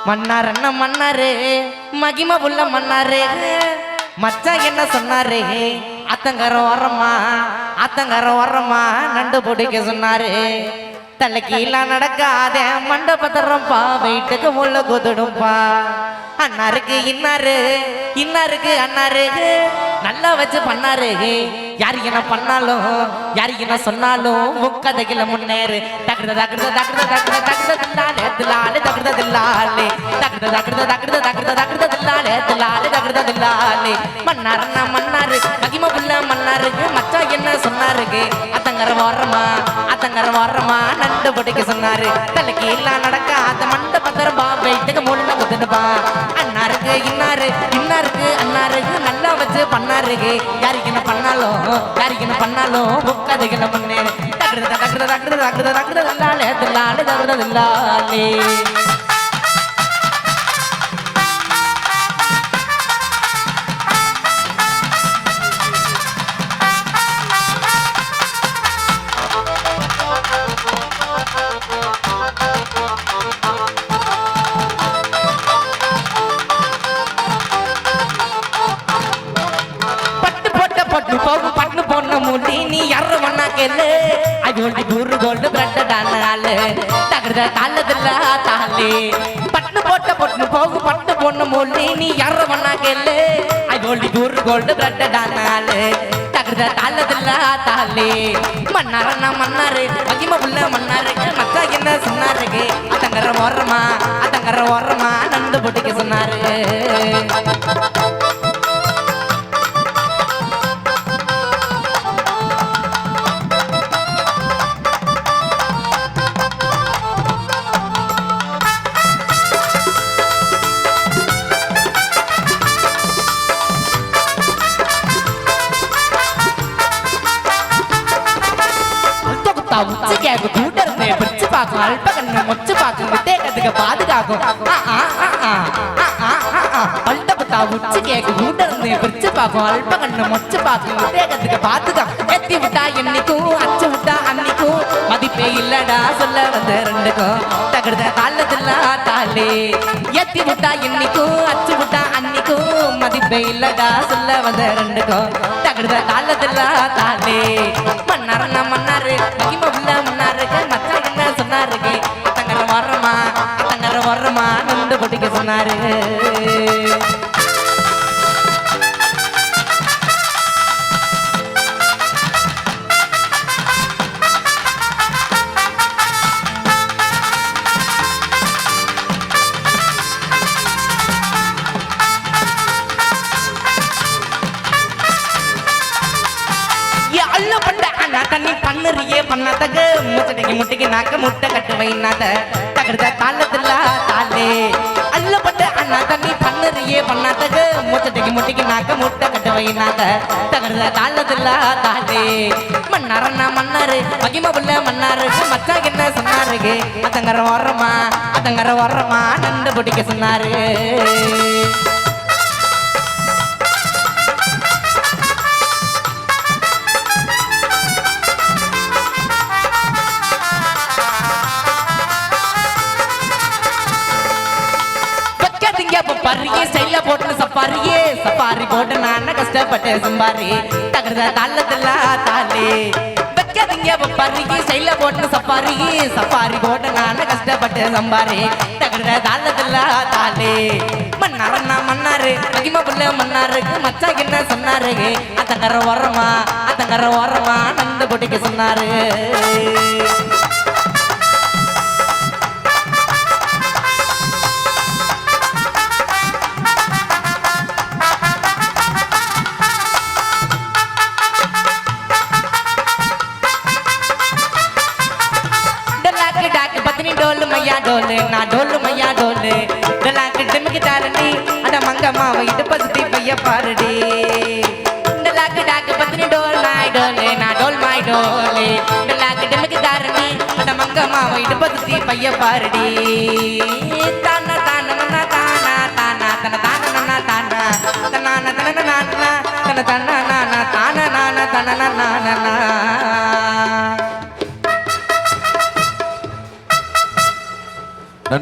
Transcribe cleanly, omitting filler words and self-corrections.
மன்னார் மன்னாரு மகிம புள்ள மன்னாரு மச்சா என்ன சொன்னாரு அத்தங்கரம் வரமா நண்டு பிடிக்க சொன்னாரு தலைக்கீழ நடக்காத மண்டபத்தரம்பா வீட்டுக்கு முள்ள குதுடும்பா அண்ணாருக்கு இன்னாருக்கு அண்ணாரு நல்லா வச்சு பண்ணாரு யாருக்கு என்ன பண்ணாலும் யாருக்கு என்ன சொன்னாலும் முக்கதையில முன்னேறு மன்னாரு மகிம புள்ள மன்னாருக்கு மச்சா என்ன சொன்னாருக்கு அத்தங்கர வரமா நண்டு பிடிக்க சொன்னாரு தலைக்கு எல்லாம் நடக்க அந்த மண்டபத்தரம் வீட்டுக்கு முள்ள குத்துடுப்பா அண்ணாருக்கு இன்னாருக்கு அண்ணாருக்கு நல்லா வச்சு பண்ணாருக்கு யாருக்கு என்ன பண்ணாலும் முக்கதைகளை முன்னேறு பட்டு பொண்ணு மூட்டி நீ யார பண்ணா கேளு அது குரு கோல்டு பிரெட் டானாலே தகர தாளதுல தாலே பட்டு போகு பட்டு பொண்ணு மூட்டி நீ யார பண்ணா கேளு அது குரு கோல்டு பிரெட் டானாலே தகர தாளதுல தாலே மன்னாரு மகிம புள்ள மன்னாரு மச்சா என்ன சொன்னாரு அத்தங்கர ஓரமா நண்டு பிடிக்க சொன்னாரு பிரிச்சு பார்க்கும் அல்ப கண்ணு மொச்சு பார்க்கும் வித்தேகத்துக்கு பாதுகாக்கும் உச்சி கேக்கு கூட்டருந்து பிரிச்சு பார்க்கும் அல்ப கண்ணு மொச்சு பார்க்கும் வித்தேகத்துக்கு பாதுகாக்கும் எத்தி விட்டா என்னைக்கும் அச்சு விட்டா அன்னைக்கும் மதிப்பே இல்லடா சொல்ல வந்த ரெண்டுக்கும் தகர்த தாளத்துல தாலே எத்தி விட்டா என்னைக்கும் அச்சு விட்டா அன்னைக்கும் மதிப்பே இல்லடா சொல்ல வந்த ரெண்டுக்கும் தகர்த தாளத்துல தாலே மன்னாரு மகிம புள்ள மன்னாருக்கு மச்சா என்ன சொன்னாருக்கு அத்தங்கர வரமா நண்டு பிடிக்க சொன்னாரு தண்ணி பண்ணுறியே பண்ணாதக முட்டைக்கு நாக்க முட்டை கட்டு வைனாத தகர்த தாளத்துல தாலே அல்லப்பட்ட அண்ணா தண்ணி பண்ணுறியே பண்ணாதக முட்டைக்கு நாக்க முட்டை கட்டு வைனாத தகர்த தாளத்துல தாலே மன்னாரு மகிம புள்ள மன்னாரு மச்சா என்ன சொன்னாரு அத்தங்கர வரமா நண்டு பிடிக்க சொன்னாரு பரியே ஸ்டைல போட்டு சப்பாரி போட்டு நான் கஷ்டப்பட்டு சம்பாரி தகர்த தாளத்துல தாலே வைக்காதீங்க பரியே ஸ்டைல போட்டு சப்பாரி போட்டு நான் கஷ்டப்பட்டு சம்பாரி தகர்த தாளத்துல தாலே மன்னாரு மகிம புள்ள மன்னாருக்கு மச்சா என்ன சொன்னாரு அத்தங்கர வரமா நண்டு பிடிக்க சொன்னாரு डोल मैया डोले ना डोल मैया डोले डलाक डिमक तारनी अड मंग माव इड पसती भैया पारडी डलाक डाक पत्नी डोल माय डोले ना डोल माय डोले डलाक डिमक तारनी अड அந்த மங்கம்மாவை இடுப்பத்தி பைய பாருடி தான தான தானா தானா தன தான தானா தன தன தான தான தான தான தான